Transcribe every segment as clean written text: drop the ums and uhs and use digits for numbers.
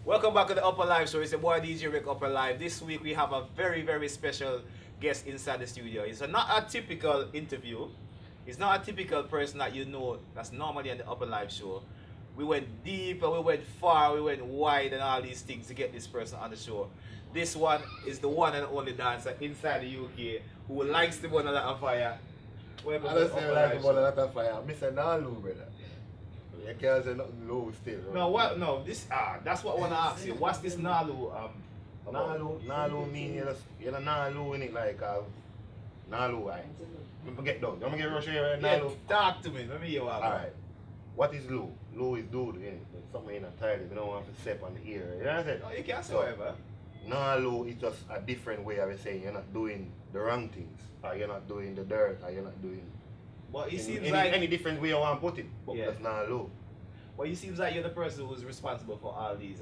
Welcome back to the Upper Live Show. It's your boy DJ Rick Upper Live. This week we have a very, very special guest inside the studio. It's not a typical interview. It's not a typical person that you know that's normally on the Upper Live Show. We went deep and we went far, we went wide and all these things to get this person on the show. This one is the one and only dancer inside the UK who likes to burn a lot of fire. Welcome I to the don't say Upper like Live about a Show. lot of fire. Mr. Naaluu, brother. You can't say nothing low still. No, what? No, this that's what I want to ask you. What's this Naaluu? About? Naaluu mean you're Naaluu in it like Naaluu, right? I'm gonna get done. I'm gonna get rush here, right? Yeah, Naaluu. talk to me. Let me hear what. Alright. What is Lou? Lou is dude, innit? Something in a title. We don't want to step on the ear. You know what I'm saying? No, you can't say So, whatever. Naaluu is just a different way of saying you're not doing the wrong things, or you're not doing the dirt, or you're not doing But it seems any different way you want to put it. But Yeah. that's Naaluu. Well, it seems like you're the person who's responsible for all these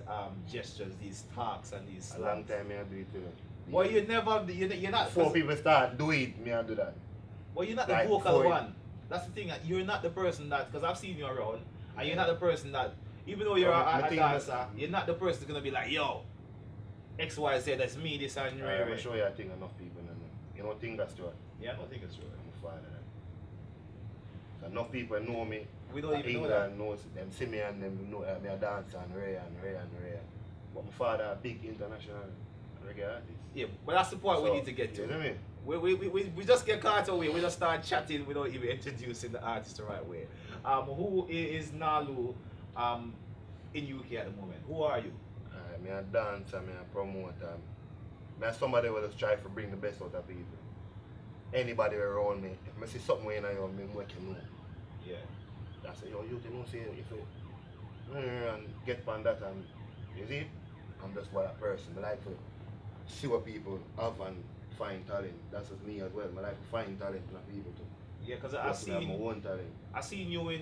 gestures, these talks, and these A long slangs. time I do it too. Well, you never, you're not. Before people start do it, me I do that. Well, you're not like, the vocal before it- one. That's the thing. You're not the person that, because I've seen you around, and you're not the person that, even though you're Well, a the thing dancer, you're not the person that's gonna be like, yo, X, Y, Z, that's me, this and I'm Ray gonna Ray. show you a thing enough people know. You don't think that's true. Yeah, I don't think it's true. I'm a father. So enough people know me. We don't even know that. England knows them see me and them know me a dancer and Ray and Ray and Ray. But my father a big international reggae artist. Yeah, but that's the point we So, need to get to. You know what I mean? We just get caught away. We just start chatting without even introducing the artist the right way. Who is Naaluu in UK at the moment? Who are you? Me a dancer, me a promoter. Me a somebody who just try to bring the best out of people. Anybody around me, if I see something in you, me make you know. Yeah. I say, yo, you know, say if you and get on that and you see, I'm just what a person. I like to see what people have and find talent. That's just me as well. I like to find talent in people too. Yeah, because Plus, I have my own talent. I seen you in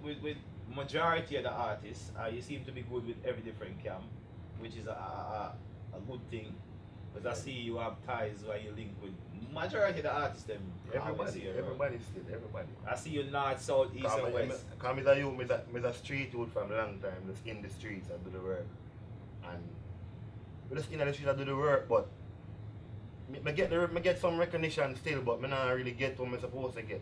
with majority of the artists. You seem to be good with every different camp, which is a good thing. Because I see you have ties where you link with majority of the artists. Them Everybody still, everybody. I see you north, south, east, and west. Come as a youth, I'm a street youth from a long time, just in the streets, I do the work. And we just in the streets, I do the work, but I get some recognition still, but I not really get what I'm supposed to get.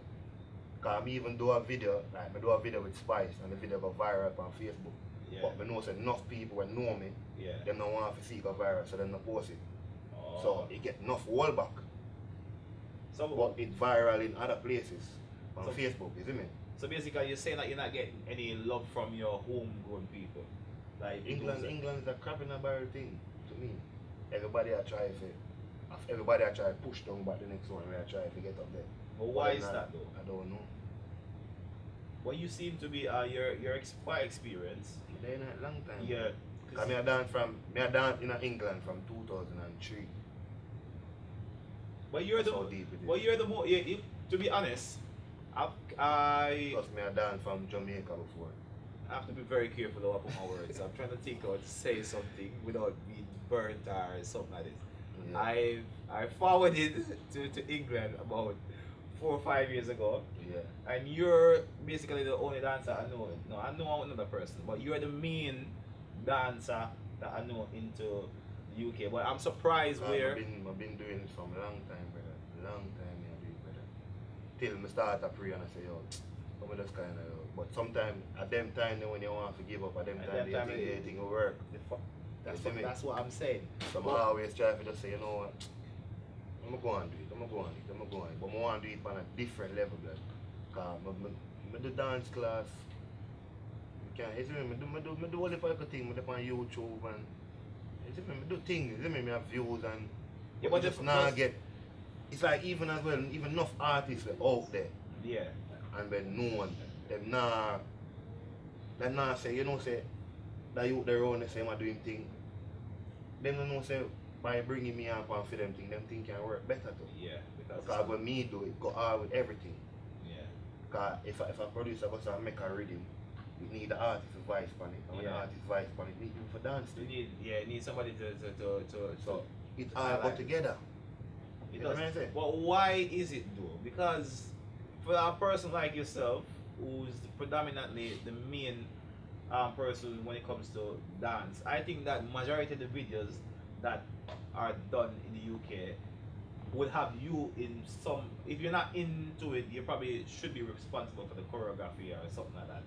Because I even do a video, like I do a video with Spice, and the video go viral on Facebook. Yeah. But I know say enough people will know me, Yeah. they don't want to see it go viral, so they don't post it. Oh. So it get enough wall back. So, But it viral in other places on So- Facebook, you see me? so basically, you're saying that you're not getting any love from your homegrown people, like England's a crap in a barrel thing to me. Everybody I try to push down back the next one where I try to get up there. But why But is that though? I don't know. Well, you seem to be your quite experienced. They not long time. Yeah. Cause me I dance in England from 2003. But you're the So deep it is. well, you're the more. To be honest, I Plus me I dance from Jamaica before. have to be very careful how I put my words. I'm trying to think how to say something without being burnt or something like this. Yeah. I forwarded to England about 4 or 5 years ago, Yeah. and you're basically the only dancer I know. No, I know another person, but you're the main dancer that I know into the UK. But I'm surprised where. I've been doing it from a long time, brother. Long time I do it, brother. Till I start to pray and I say, yo, I'm just kind of. But sometimes at them time when you want to give up, at them At time them you time, think everything will work. That's You see me? that's what I'm saying. So I always try to just say, you know what, I'm going to go and do it, I'm going to go on it, I'm going to go on it. But I want to do it on a different level, blood. Because I do dance class, you can't, you see me, I do all the type of things, I do on YouTube and, you see me, I do things, you see me, I have views and, Yeah, but but just the- now get, it's like even as well, even enough artists are out there Yeah. and been known, them now say, you know, say, that you their own, they say, I'm doing things. Them don't know, say, by bringing me up and for them thing can work better too. Yeah. Because when me do it, go hard with everything. Yeah. Because if a producer goes and make a rhythm, you need the artist to voice on it. And when the Yeah. artist voice on it, you need people for dance to You it. need somebody to So it to all go highlight. together. It You know does. what I'm saying? But why is it though? Because for a person like yourself, who's predominantly the main person when it comes to dance. I think that majority of the videos that are done in the UK would have you in some. If you're not into it, you probably should be responsible for the choreography or something like that.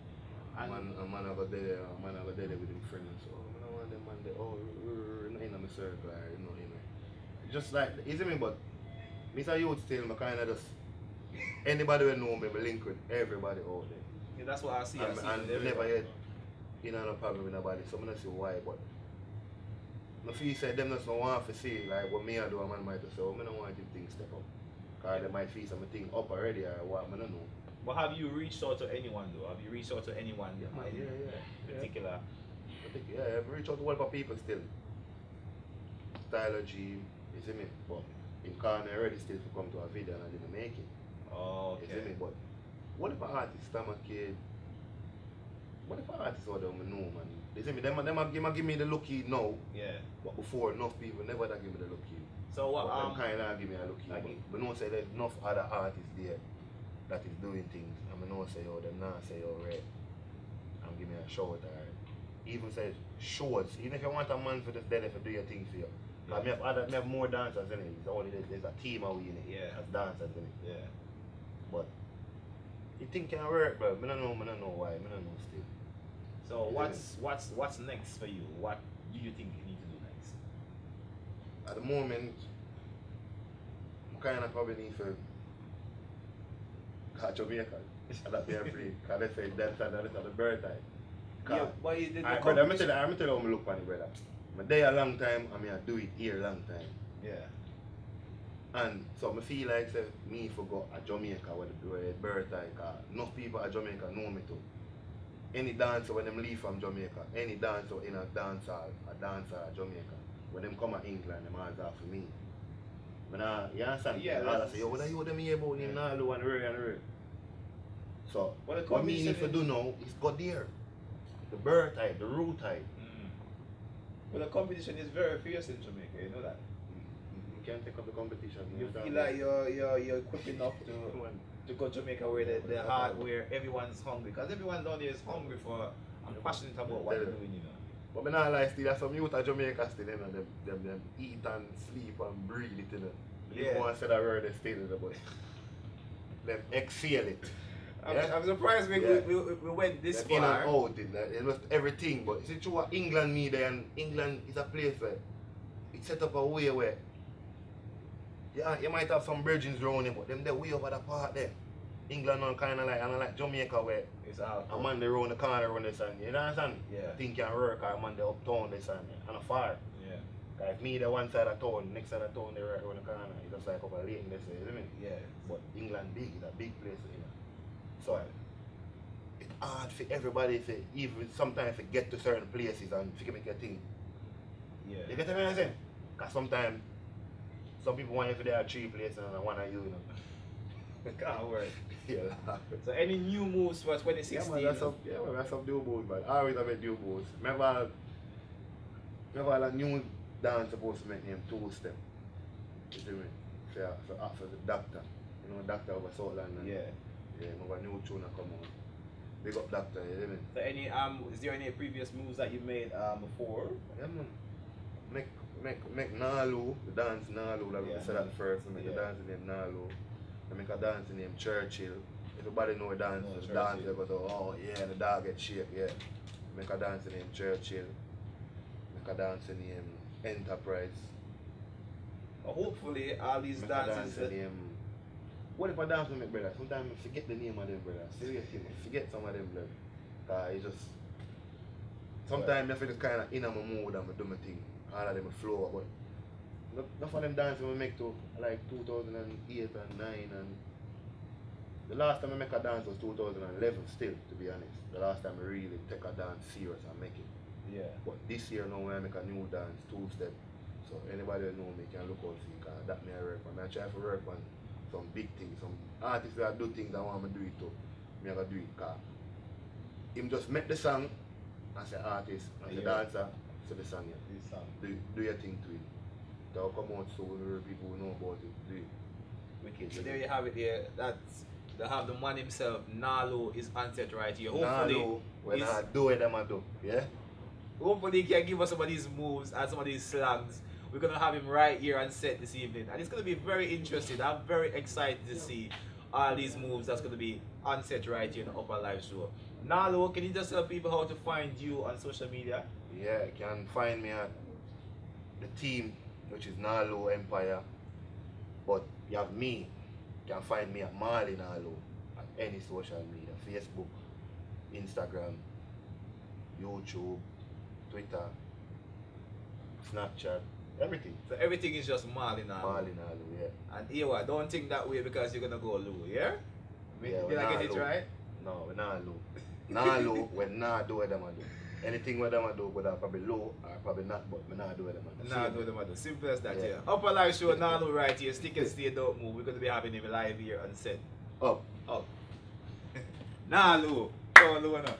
And Man have a day, with him friends. So I don't want them man there. Oh, not in my circle, or, you know. Just like, you see me, but Mr. Youth still, I kind of just anybody will know me, I link with everybody out there. yeah, that's what I see. I see And with never everybody. yet, no problem with nobody. So I don't see why, but I feel say them just don't want to see like what me I do. A man might say, oh, I don't want to things step up, cause they might feel something up already or what. I don't know. But have you reached out to anyone though? Have you reached out to anyone Yeah, man, in yeah. particular? I think, yeah, I've reached out to a lot of people still. Tyler G, you see me? But in Corner already still to come to a video and I didn't make it. Oh, You see me? okay. But what if an artist, I'm a kid? What if an artist out there I know, man? You see me? Them give me the lucky now, Yeah. but before enough people never that give me the lucky. So what? But them kind of give me a lucky. But no say there's enough other artists there that is doing things. And I know say, oh, them not say, oh, right. And give me a shout or even say shows. Even if you want a man for this dead, if you do your thing for you. But me have more dancers in it. It's only there's a team of we in it. Yeah. As dancers in it. Yeah. But you think can work, bro. I don't know why. I don't know still. So what's next for you? What do you think you need to do next? At the moment, I kind of probably need to catch Jamaica. And that be a free. Because they say that's the bird time. Yeah, but you did the Brother, I'm competition. tell you how I look on it, brother. I'm there a long time, and I do it here a long time. Yeah. And so I feel like say, me forgot a Jamaica where the birth time, cause enough people at Jamaica know me too. Any dancer when them leave from Jamaica, any dancer in a dancer at Jamaica, when them come to England, them ask that for me. But now, you understand? Yeah, All I say, yo, what are you them here about in Naaluu and Ray. So, Well, the what me need to competition do now is go there. The birth type, the root type. Well, the competition is very fierce in Jamaica. You know that. You can't take up the competition. You feel like you're quick enough to go to Jamaica where the heart where everyone's hungry, because everyone down there is hungry for and passionate about what they're doing. You know. But me not lie, still there's some youth at Jamaica still, you know, them eat and sleep and breathe it, you know. Yeah. You want to say that word, they still, you know, but them exhale it. I'm surprised we went this them in far. and out, it was everything, but it's true what England need there, and England is a place where it's set up a way where you might have some virgins around it, but them they're way over the part there. England are kind of like Jamaica where It's out. a man they round the corner run this and you know what I'm saying? Yeah. Think can work or a man they uptown this and a fire. Yeah. Cause if me the one side of town, next side of town they right around the corner, it's just like up a lane this way, you know what I mean? Yeah. But England big, it's a big place, you know. So it's hard for everybody to even sometimes to get to certain places and to make a thing. Yeah. You get what I'm saying? Cause sometimes some people want you for there 3 places and one of you, know. Can't work. Yeah. So any new moves for 2016? Yeah, man, that's some new moves, man. I always have a new moves. Remember a new dance supposed to make him 2-step. You see me? For after the doctor. You know, doctor over Southland. Yeah. Yeah, remember a new tune come on. Big up doctor, you see me? So any is there any previous moves that you made before? Yeah, man. Make Naaluu, the dance Naaluu, like we said at first. Make the dance named Naaluu. I make a dance named Churchill. Everybody know a dance. Oh, The dance they go to, oh yeah, the dog get shake, yeah. Make a dance named Churchill. Make a dance named Enterprise. Hopefully all these Make dances. a dance named. What if I dance with my brother? Sometimes I forget the name of them brother. Seriously, I forget some of them brother. It's just sometimes I feel just kinda in my mood and I do my thing. All of them flow, but enough of them dances we make to like 2008 and 9 and the last time I make a dance was 2011 still, to be honest. The last time I really take a dance serious and make it. Yeah. But this year now when I make a new dance, 2-step. So anybody that know me can look out for it, because that may I work on. I try to work on some big things, some artists that do things I want to do it too. Me I gotta do it, because him just make the song as an artist, as a dancer, so the song, yeah. This song. Do your thing to it. That'll come out so when people know about it. Do it. Wicked. So there you have it there. That's They have the man himself, Naaluu, is on set right here. Hopefully, Naaluu, when I do it, I do. Yeah? hopefully he can give us some of these moves and some of these slangs. We're gonna have him right here on set this evening, and it's gonna be very interesting. I'm very excited to see all these moves that's gonna be on set right here in the Upper Live Show. Naaluu, can you just tell people how to find you on social media? Yeah, you can find me at the team, which is Naaluu Empire. But you have me. You can find me at Marley Naaluu at any social media. Facebook, Instagram, YouTube, Twitter, Snapchat, everything. So everything is just Marley Naaluu. Marley Naaluu, yeah. And here, don't think that way because you're gonna go Lou, yeah? Yeah, Did I get it Naaluu. right? No, we're Naaluu. Naaluu, when nah do what them a do. Anything what them a do, whether probably low or probably not, but we nah do what them a do. Nah, do them other. Simple as that, Yeah. yeah. Upper Live Show, Naaluu right here. Stick and stay, don't move. We're gonna be having him live here on set. Up. Up. Naaluu. Come on, Lou, now.